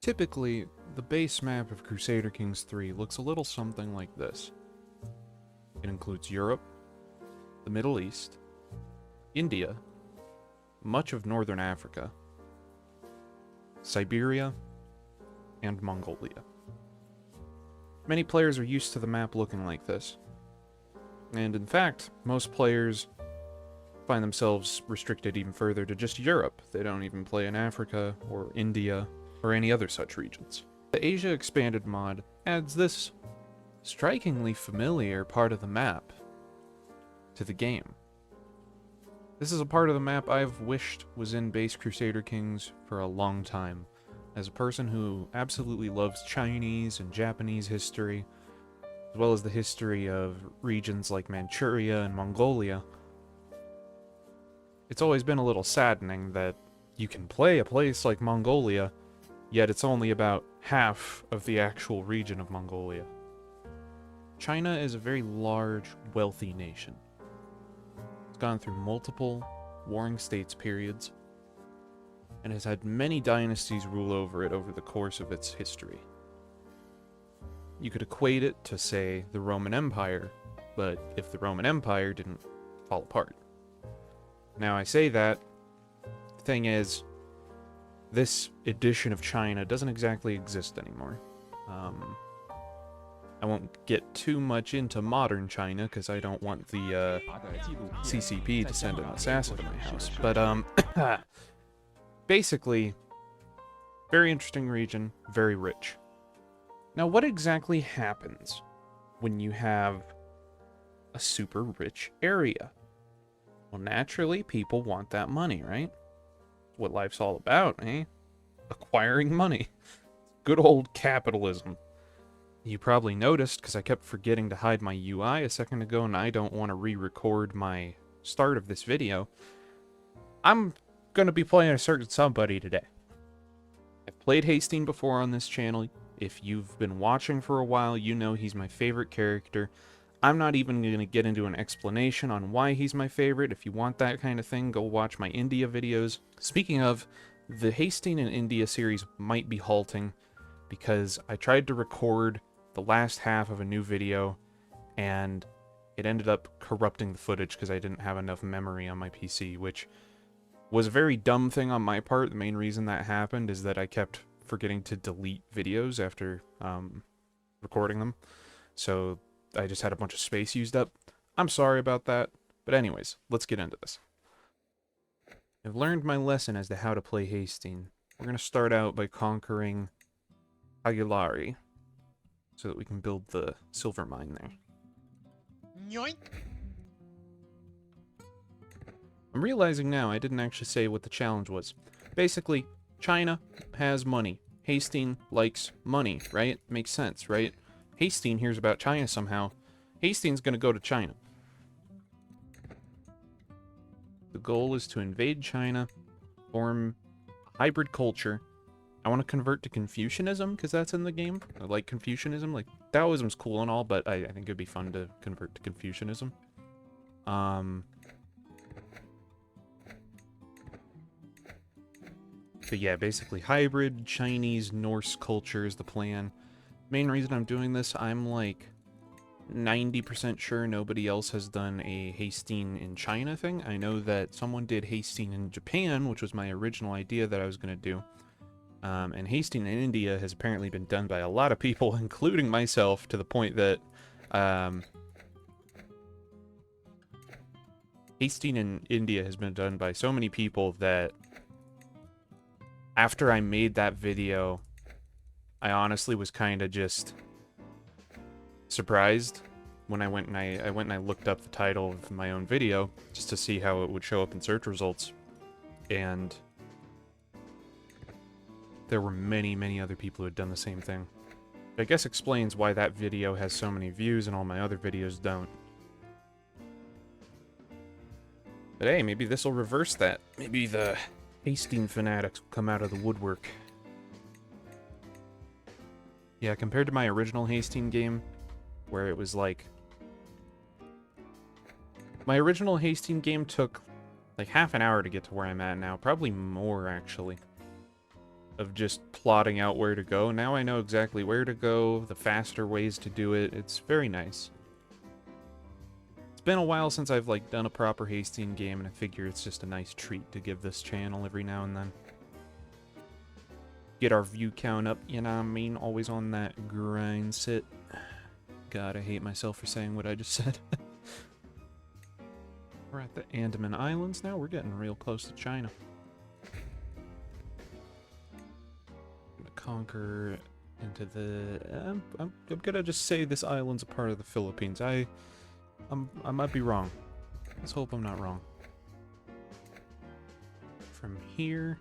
Typically, the base map of Crusader Kings 3 looks a little something like this. It includes Europe, the Middle East, India, much of Northern Africa, Siberia, and Mongolia. Many players are used to the map looking like this. And in fact, most players find themselves restricted even further to just Europe. They don't even play in Africa or India or any other such regions. The Asia Expanded mod adds this strikingly familiar part of the map to the game. This is a part of the map I've wished was in base Crusader Kings for a long time. As a person who absolutely loves Chinese and Japanese history, as well as the history of regions like Manchuria and Mongolia, it's always been a little saddening that you can play a place like Mongolia, yet it's only about half of the actual region of Mongolia. China is a very large, wealthy nation. It's gone through multiple warring states periods, and has had many dynasties rule over it over the course of its history. You could equate it to, say, the Roman Empire, but if the Roman Empire didn't fall apart. Now, I say that, the thing is, this edition of China doesn't exactly exist anymore. I won't get too much into modern China, because I don't want the CCP to send an assassin to my house, but basically, very interesting region, very rich. Now, what exactly happens when you have a super rich area? Well, naturally, people want that money, right? What life's all about, eh? Acquiring money. Good old capitalism. You probably noticed, because I kept forgetting to hide my UI a second ago, and I don't want to re-record my start of this video. I'm going to be playing a certain somebody today. I've played Haesteinn before on this channel. If you've been watching for a while, you know he's my favorite character. I'm not even going to get into an explanation on why he's my favorite. If you want that kind of thing, go watch my India videos. Speaking of, the Haesteinn and India series might be halting because I tried to record the last half of a new video and it ended up corrupting the footage because I didn't have enough memory on my PC, which was a very dumb thing on my part. The main reason that happened is that I kept forgetting to delete videos after recording them. So I just had a bunch of space used up. I'm sorry about that. But anyways, let's get into this. I've learned my lesson as to how to play Haesteinn. We're going to start out by conquering Aguilari, so that we can build the silver mine there. Yoink. I'm realizing now I didn't actually say what the challenge was. Basically, China has money. Haesteinn likes money, right? Makes sense, right? Haesteinn hears about China somehow. Haesteinn's gonna go to China. The goal is to invade China, form a hybrid culture. I want to convert to Confucianism, because that's in the game. I like Confucianism. Like, Taoism's cool and all, but I think it'd be fun to convert to Confucianism. But yeah, basically hybrid, Chinese, Norse culture is the plan. Main reason I'm doing this, I'm like 90% sure nobody else has done a Haesteinn in China thing. I know that someone did Haesteinn in Japan, which was my original idea that I was going to do. And Haesteinn in India has apparently been done by a lot of people, including myself, to the point that Haesteinn in India has been done by so many people that after I made that video, I honestly was kind of just surprised when I went and I looked up the title of my own video just to see how it would show up in search results, and there were many, many other people who had done the same thing. I guess explains why that video has so many views and all my other videos don't. But hey, maybe this will reverse that. Maybe the Haesteinn fanatics will come out of the woodwork. Yeah, compared to my original Haesteinn game, where it was like... My original Haesteinn game took like half an hour to get to where I'm at now. Probably more, actually. of just plotting out where to go. Now I know exactly where to go, the faster ways to do it. It's very nice. It's been a while since I've like done a proper Haesteinn game, and I figure it's just a nice treat to give this channel every now and then. Get our view count up, you know what I mean? Always on that grind sit. God, I hate myself for saying what I just said. We're at the Andaman Islands now. We're getting real close to China. Gonna conquer into the... I'm gonna just say this island's a part of the Philippines. I might be wrong. Let's hope I'm not wrong. From here,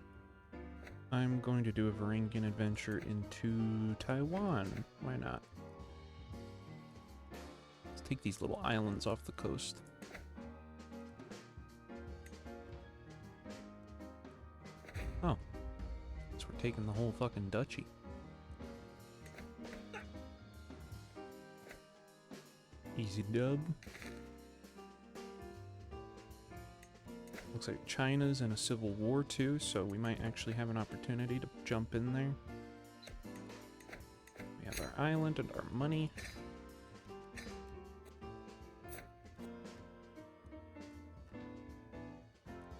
I'm going to do a Varangian adventure into Taiwan. Why not? Let's take these little islands off the coast. Oh. So we're taking the whole fucking duchy. Easy dub. Looks like China's in a civil war too, so we might actually have an opportunity to jump in there. We have our island and our money.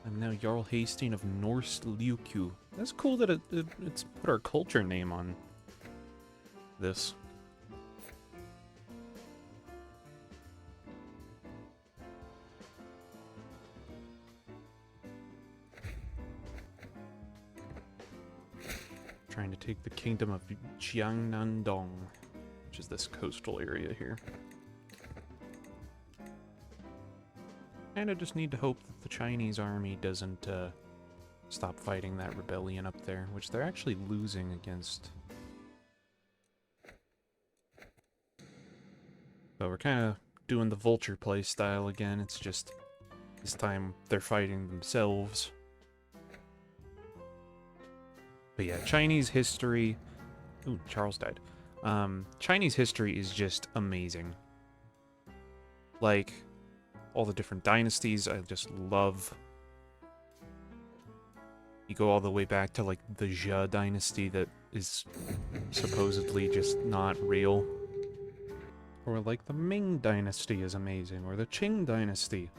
I'm now Jarl Haesteinn of Norse Liukyu. That's cool that it's put our culture name on this. Trying to take the kingdom of Jiangnandong, which is this coastal area here. And I just need to hope that the Chinese army doesn't stop fighting that rebellion up there, which they're actually losing against. So we're kind of doing the vulture play style again. It's just this time they're fighting themselves. But yeah, Chinese history... Ooh, Charles died. Chinese history is just amazing. Like, all the different dynasties, I just love. You go all the way back to, like, the Zhe dynasty that is supposedly just not real. Or, like, the Ming dynasty is amazing, or the Qing dynasty.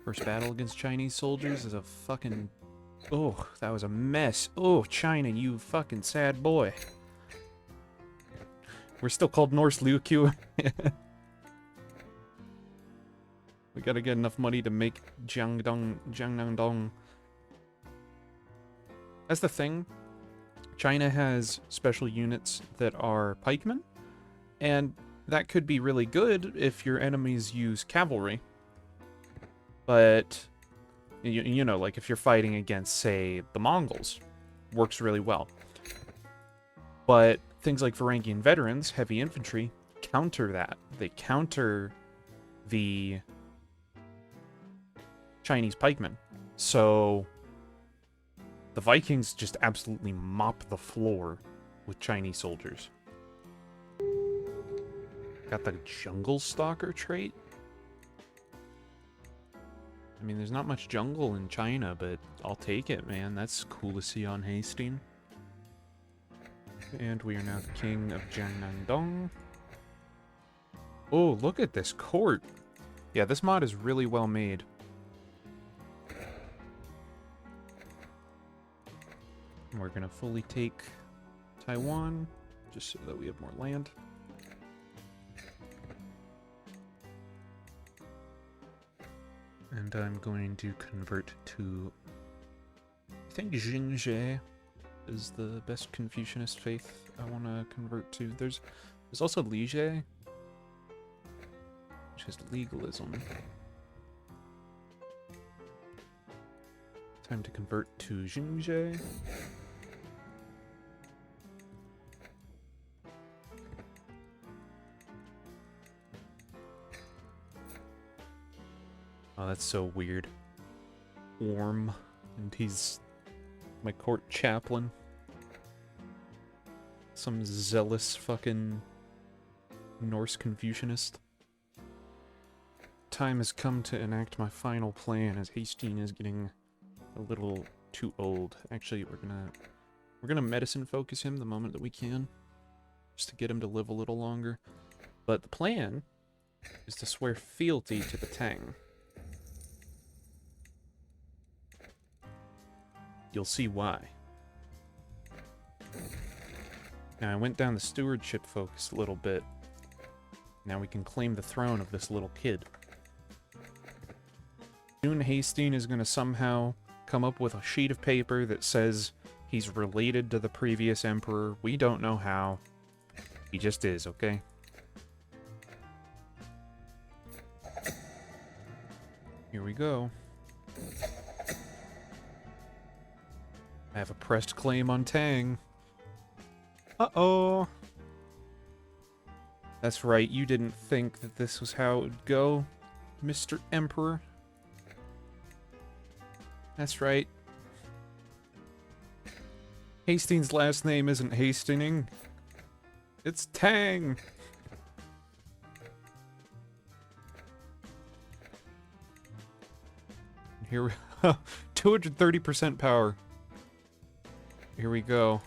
First battle against Chinese soldiers is a fucking... Oh, that was a mess. Oh, China, you fucking sad boy. We're still called Norse Liukyu. We gotta get enough money to make Jiangnandong. That's the thing. China has special units that are pikemen, and that could be really good if your enemies use cavalry. But, you know, like if you're fighting against, say, the Mongols, works really well. But things like Varangian veterans, heavy infantry, counter that. They counter the Chinese pikemen. So the Vikings just absolutely mop the floor with Chinese soldiers. Got the jungle stalker trait. I mean, there's not much jungle in China, but I'll take it, man. That's cool to see on Haesteinn. And we are now the king of Jiangnandong. Oh, look at this court. Yeah, this mod is really well made. We're gonna fully take Taiwan, just so that we have more land. And I'm going to convert to... I think Jingzhe is the best Confucianist faith I want to convert to. There's also Liege, which is legalism. Time to convert to Jingzhe. Oh, that's so weird. Orm, and he's my court chaplain. Some zealous fucking Norse Confucianist. Time has come to enact my final plan as Haesteinn is getting a little too old. Actually, we're gonna medicine focus him the moment that we can, just to get him to live a little longer. But the plan is to swear fealty to the Tang. You'll see why. Now, I went down the stewardship focus a little bit. Now we can claim the throne of this little kid. Soon Haesteinn is going to somehow come up with a sheet of paper that says he's related to the previous emperor. We don't know how. He just is, okay? Here we go. I have a pressed claim on Tang. Uh-oh. That's right, you didn't think that this was how it would go, Mr. Emperor. That's right. Haestein's last name isn't Hastening. It's Tang. Here we 230% power. Here we go.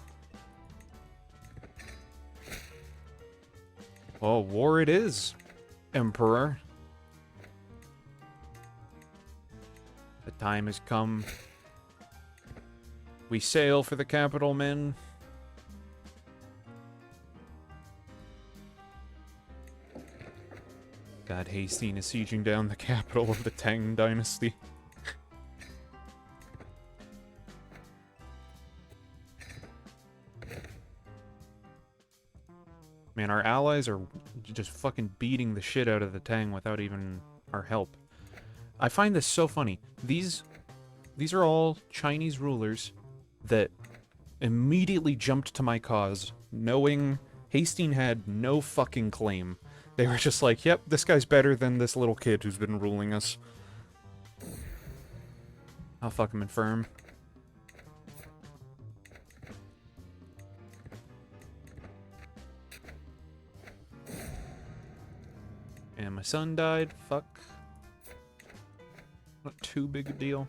Oh, war it is, Emperor. The time has come. We sail for the capital, men. God, Haesteinn is sieging down the capital of the Tang dynasty. Man, our allies are just fucking beating the shit out of the Tang without even our help. I find this so funny. These are all Chinese rulers that immediately jumped to my cause, knowing Haesteinn had no fucking claim. They were just like, yep, this guy's better than this little kid who's been ruling us. I'll fuck him infirm. And my son died. Fuck. Not too big a deal.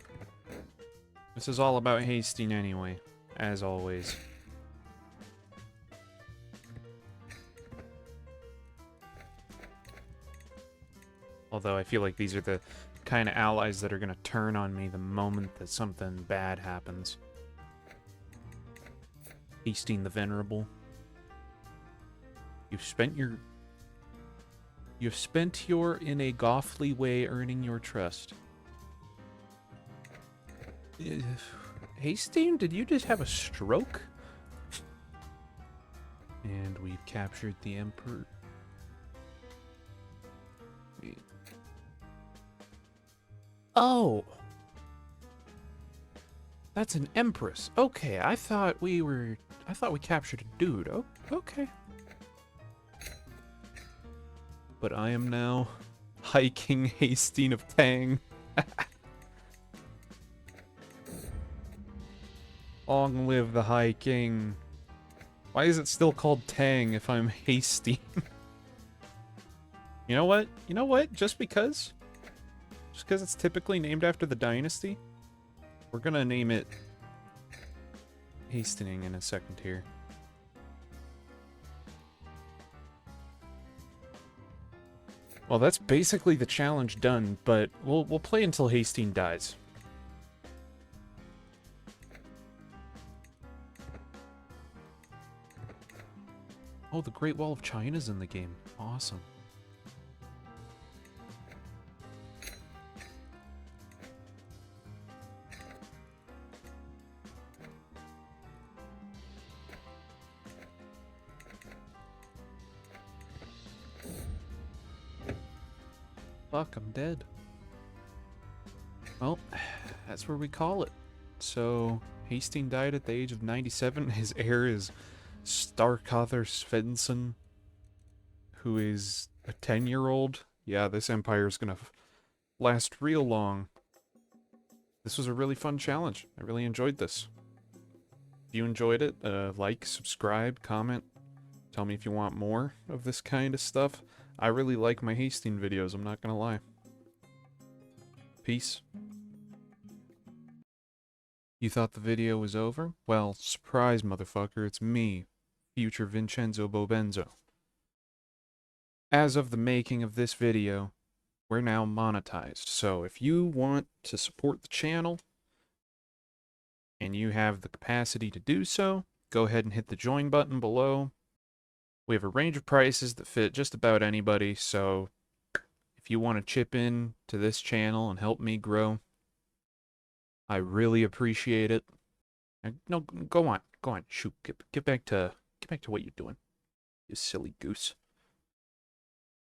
This is all about Haesteinn anyway, as always. Although I feel like these are the kind of allies that are going to turn on me the moment that something bad happens. Haesteinn the Venerable. You've spent your in a Gothly way earning your trust. Haesteinn, did you just have a stroke? And we've captured the Emperor. Wait. Oh! That's an Empress. Okay, I thought we captured a dude. Oh, okay. But I am now High King Haesteinn of Tang. Long live the High King. Why is it still called Tang if I'm Haesteinn? You know what? You know what? Just because it's typically named after the dynasty, we're gonna name it Hastening in a second here. Well, that's basically the challenge done, but we'll play until Haesteinn dies. Oh, the Great Wall of China's in the game. Awesome. Fuck, I'm dead. Well, that's where we call it. So, Haesteinn died at the age of 97. His heir is Starkather Svensson, who is a 10-year-old. Yeah, this empire's gonna last real long. This was a really fun challenge. I really enjoyed this. If you enjoyed it, like, subscribe, comment. Tell me if you want more of this kind of stuff. I really like my Haesteinn videos, I'm not gonna lie. Peace. You thought the video was over? Well, surprise, motherfucker, it's me, future Vincenzo Bobenzo. As of the making of this video, we're now monetized, so if you want to support the channel, and you have the capacity to do so, go ahead and hit the join button below. We have a range of prices that fit just about anybody, so if you want to chip in to this channel and help me grow, I really appreciate it. No, go on, shoot, get back to what you're doing, you silly goose.